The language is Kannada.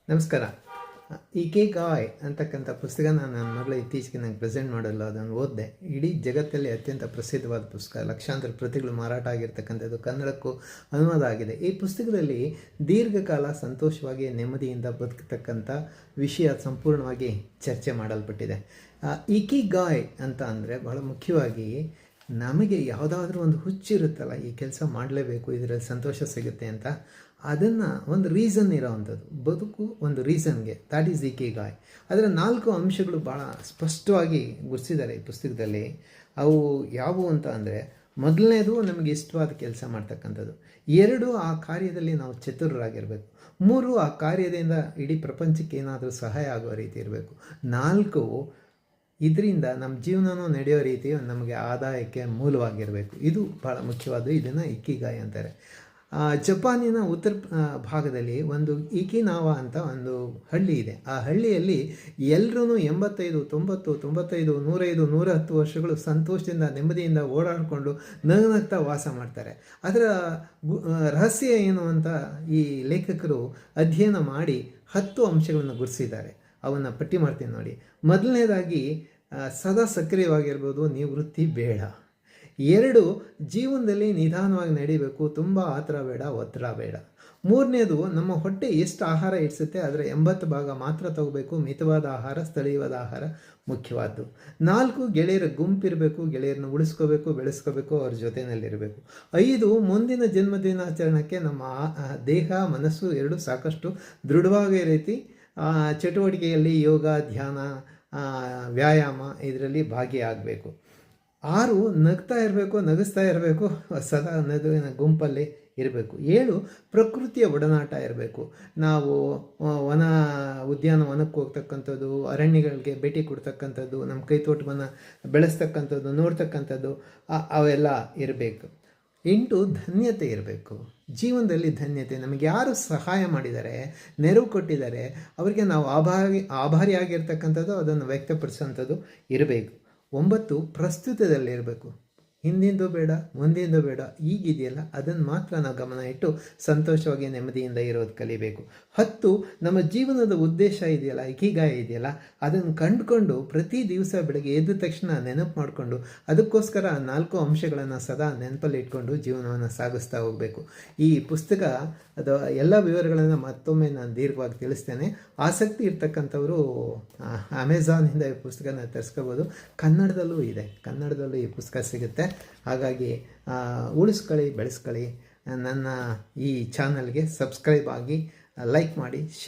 ನಮಸ್ಕಾರ. ಇಕಿಗಾಯ್ ಅಂತಕ್ಕಂಥ ಪುಸ್ತಕನ ನನ್ನ ಮಗಳು ಇತ್ತೀಚೆಗೆ ನಂಗೆ ಪ್ರೆಸೆಂಟ್ ಮಾಡಲು ಅದನ್ನು ಓದಿದೆ. ಇಡೀ ಜಗತ್ತಲ್ಲಿ ಅತ್ಯಂತ ಪ್ರಸಿದ್ಧವಾದ ಪುಸ್ತಕ, ಲಕ್ಷಾಂತರ ಪ್ರತಿಗಳು ಮಾರಾಟ ಆಗಿರ್ತಕ್ಕಂಥದ್ದು, ಕನ್ನಡಕ್ಕೂ ಅನುವಾದ ಆಗಿದೆ. ಈ ಪುಸ್ತಕದಲ್ಲಿ ದೀರ್ಘಕಾಲ ಸಂತೋಷವಾಗಿ ನೆಮ್ಮದಿಯಿಂದ ಬದುಕತಕ್ಕಂಥ ವಿಷಯ ಸಂಪೂರ್ಣವಾಗಿ ಚರ್ಚೆ ಮಾಡಲ್ಪಟ್ಟಿದೆ. ಇಕಿಗಾಯ್ ಅಂತ ಅಂದರೆ ಬಹಳ ಮುಖ್ಯವಾಗಿ ನಮಗೆ ಯಾವುದಾದ್ರೂ ಒಂದು ಹುಚ್ಚಿರುತ್ತಲ್ಲ, ಈ ಕೆಲಸ ಮಾಡಲೇಬೇಕು, ಇದರಲ್ಲಿ ಸಂತೋಷ ಸಿಗುತ್ತೆ ಅಂತ, ಅದನ್ನು ಒಂದು ರೀಸನ್ ಇರೋವಂಥದ್ದು. ಬದುಕು ಒಂದು ರೀಸನ್ಗೆ, ದ್ಯಾಟ್ ಈಸ್ ಇಕಿಗಾಯ್. ಅದರ 4 ಅಂಶಗಳು ಭಾಳ ಸ್ಪಷ್ಟವಾಗಿ ಗುರುತಿಸಿದ್ದಾರೆ ಈ ಪುಸ್ತಕದಲ್ಲಿ. ಅವು ಯಾವುವು ಅಂತ ಅಂದರೆ, ಮೊದಲನೇದು ನಮಗೆ ಇಷ್ಟವಾದ ಕೆಲಸ ಮಾಡ್ತಕ್ಕಂಥದ್ದು. 2 ಆ ಕಾರ್ಯದಲ್ಲಿ ನಾವು ಚತುರರಾಗಿರಬೇಕು. 3 ಆ ಕಾರ್ಯದಿಂದ ಇಡೀ ಪ್ರಪಂಚಕ್ಕೆ ಏನಾದರೂ ಸಹಾಯ ಆಗುವ ರೀತಿ ಇರಬೇಕು. 4 ಇದರಿಂದ ನಮ್ಮ ಜೀವನನೂ ನಡೆಯೋ ರೀತಿ ನಮಗೆ ಆದಾಯಕ್ಕೆ ಮೂಲವಾಗಿರಬೇಕು. ಇದು ಭಾಳ ಮುಖ್ಯವಾದ್ದು. ಇದನ್ನು ಇಕಿಗಾಯ್ ಅಂತಾರೆ. ಜಪಾನಿನ ಉತ್ತರ ಭಾಗದಲ್ಲಿ ಒಂದು ಇಕಿನಾವಾ ಅಂತ ಒಂದು ಹಳ್ಳಿ ಇದೆ. ಆ ಹಳ್ಳಿಯಲ್ಲಿ ಎಲ್ಲರೂ 85, 90, 95, 105, 110 ವರ್ಷಗಳು ಸಂತೋಷದಿಂದ ನೆಮ್ಮದಿಯಿಂದ ಓಡಾಡಿಕೊಂಡು ನಗ್ನಗ್ತಾ ವಾಸ ಮಾಡ್ತಾರೆ. ಅದರ ರಹಸ್ಯ ಏನು ಅಂತ ಈ ಲೇಖಕರು ಅಧ್ಯಯನ ಮಾಡಿ 10 ಅಂಶಗಳನ್ನು ಗುರುತಿಸಿದ್ದಾರೆ. ಅವನ್ನು ಪಟ್ಟಿ ಮಾಡ್ತೀನಿ ನೋಡಿ. ಮೊದಲನೇದಾಗಿ, ಸದಾ ಸಕ್ರಿಯವಾಗಿರ್ಬೋದು, ನಿವೃತ್ತಿ ಬೇಡ. 2, ಜೀವನದಲ್ಲಿ ನಿಧಾನವಾಗಿ ನಡಿಬೇಕು, ತುಂಬ ಆತರ ಬೇಡ, ಒತ್ತಡ ಬೇಡ. 3ನೇದು, ನಮ್ಮ ಹೊಟ್ಟೆ ಎಷ್ಟು ಆಹಾರ ಇಡಿಸುತ್ತೆ ಅದರ 80 ಭಾಗ ಮಾತ್ರ ತಗೋಬೇಕು. ಮಿತವಾದ ಆಹಾರ, ಸ್ಥಳೀಯವಾದ ಆಹಾರ ಮುಖ್ಯವಾದ್ದು. 4, ಗೆಳೆಯರ ಗುಂಪಿರಬೇಕು, ಗೆಳೆಯರನ್ನ ಉಳಿಸ್ಕೋಬೇಕು, ಬೆಳೆಸ್ಕೋಬೇಕು, ಅವ್ರ ಜೊತೆಯಲ್ಲಿರಬೇಕು. 5, ಮುಂದಿನ ಜನ್ಮದಿನಾಚರಣೆಗೆ ನಮ್ಮ ದೇಹ ಮನಸ್ಸು ಎರಡೂ ಸಾಕಷ್ಟು ದೃಢವಾಗಿ ರೀತಿ ಚಟುವಟಿಕೆಯಲ್ಲಿ ಯೋಗ, ಧ್ಯಾನ, ವ್ಯಾಯಾಮ ಇದರಲ್ಲಿ ಭಾಗಿಯಾಗಬೇಕು. 6, ನಗ್ತಾ ಇರಬೇಕು, ನಗಿಸ್ತಾ ಇರಬೇಕು, ಸದಾ ನಗುವಿನ ಗುಂಪಲ್ಲಿ ಇರಬೇಕು. 7, ಪ್ರಕೃತಿಯ ಒಡನಾಟ ಇರಬೇಕು. ನಾವು ಉದ್ಯಾನವನಕ್ಕೆ ಹೋಗ್ತಕ್ಕಂಥದ್ದು, ಅರಣ್ಯಗಳಿಗೆ ಭೇಟಿ ಕೊಡ್ತಕ್ಕಂಥದ್ದು, ನಮ್ಮ ಕೈತೋಟವನ್ನು ಬೆಳೆಸ್ತಕ್ಕಂಥದ್ದು, ನೋಡ್ತಕ್ಕಂಥದ್ದು ಅವೆಲ್ಲ ಇರಬೇಕು. 8, ಧನ್ಯತೆ ಇರಬೇಕು. ಜೀವನದಲ್ಲಿ ಧನ್ಯತೆ, ನಮಗೆ ಯಾರು ಸಹಾಯ ಮಾಡಿದ್ದಾರೆ, ನೆರವು ಕೊಟ್ಟಿದ್ದಾರೆ, ಅವರಿಗೆ ನಾವು ಆಭಾರಿಯಾಗಿರ್ತಕ್ಕಂಥದ್ದು, ಅದನ್ನು ವ್ಯಕ್ತಪಡಿಸೋಂಥದ್ದು ಇರಬೇಕು. 9, ಪ್ರಸ್ತುತದಲ್ಲಿರಬೇಕು. ಹಿಂದಿಂದು ಬೇಡ, ಮುಂದಿಂದು ಬೇಡ, ಈಗಿದೆಯಲ್ಲ ಅದನ್ನು ಮಾತ್ರ ನಾವು ಗಮನ ಇಟ್ಟು ಸಂತೋಷವಾಗಿ ನೆಮ್ಮದಿಯಿಂದ ಇರೋದು ಕಲಿಬೇಕು. 10, ನಮ್ಮ ಜೀವನದ ಉದ್ದೇಶ ಇದೆಯಲ್ಲ, ಇಕಿಗಾಯ್ ಇದೆಯಲ್ಲ, ಅದನ್ನು ಕಂಡುಕೊಂಡು ಪ್ರತಿ ದಿವಸ ಬೆಳಗ್ಗೆ ಎದ್ದ ತಕ್ಷಣ ನೆನಪು ಮಾಡಿಕೊಂಡು ಅದಕ್ಕೋಸ್ಕರ 4 ಅಂಶಗಳನ್ನು ಸದಾ ನೆನಪಲ್ಲಿ ಇಟ್ಕೊಂಡು ಜೀವನವನ್ನು ಸಾಗಿಸ್ತಾ ಹೋಗಬೇಕು. ಈ ಪುಸ್ತಕ ಅದು ಎಲ್ಲ ವಿವರಗಳನ್ನು ಮತ್ತೊಮ್ಮೆ ನಾನು ದೀರ್ಘವಾಗಿ ತಿಳಿಸ್ತೇನೆ. ಆಸಕ್ತಿ ಇರ್ತಕ್ಕಂಥವರು ಅಮೆಝಾನಿಂದ ಈ ಪುಸ್ತಕನ ತರಿಸ್ಕೋಬೋದು. ಕನ್ನಡದಲ್ಲೂ ಇದೆ, ಕನ್ನಡದಲ್ಲೂ ಈ ಪುಸ್ತಕ ಸಿಗುತ್ತೆ. ಹಾಗಾಗಿ ಉಳಿಸ್ಕೊಳ್ಳಿ, ಬೆಳೆಸ್ಕೊಳ್ಳಿ. ನನ್ನ ಈ ಚಾನಲ್ಗೆ ಸಬ್ಸ್ಕ್ರೈಬ್ ಆಗಿ, ಲೈಕ್ ಮಾಡಿ, ಶೇರ್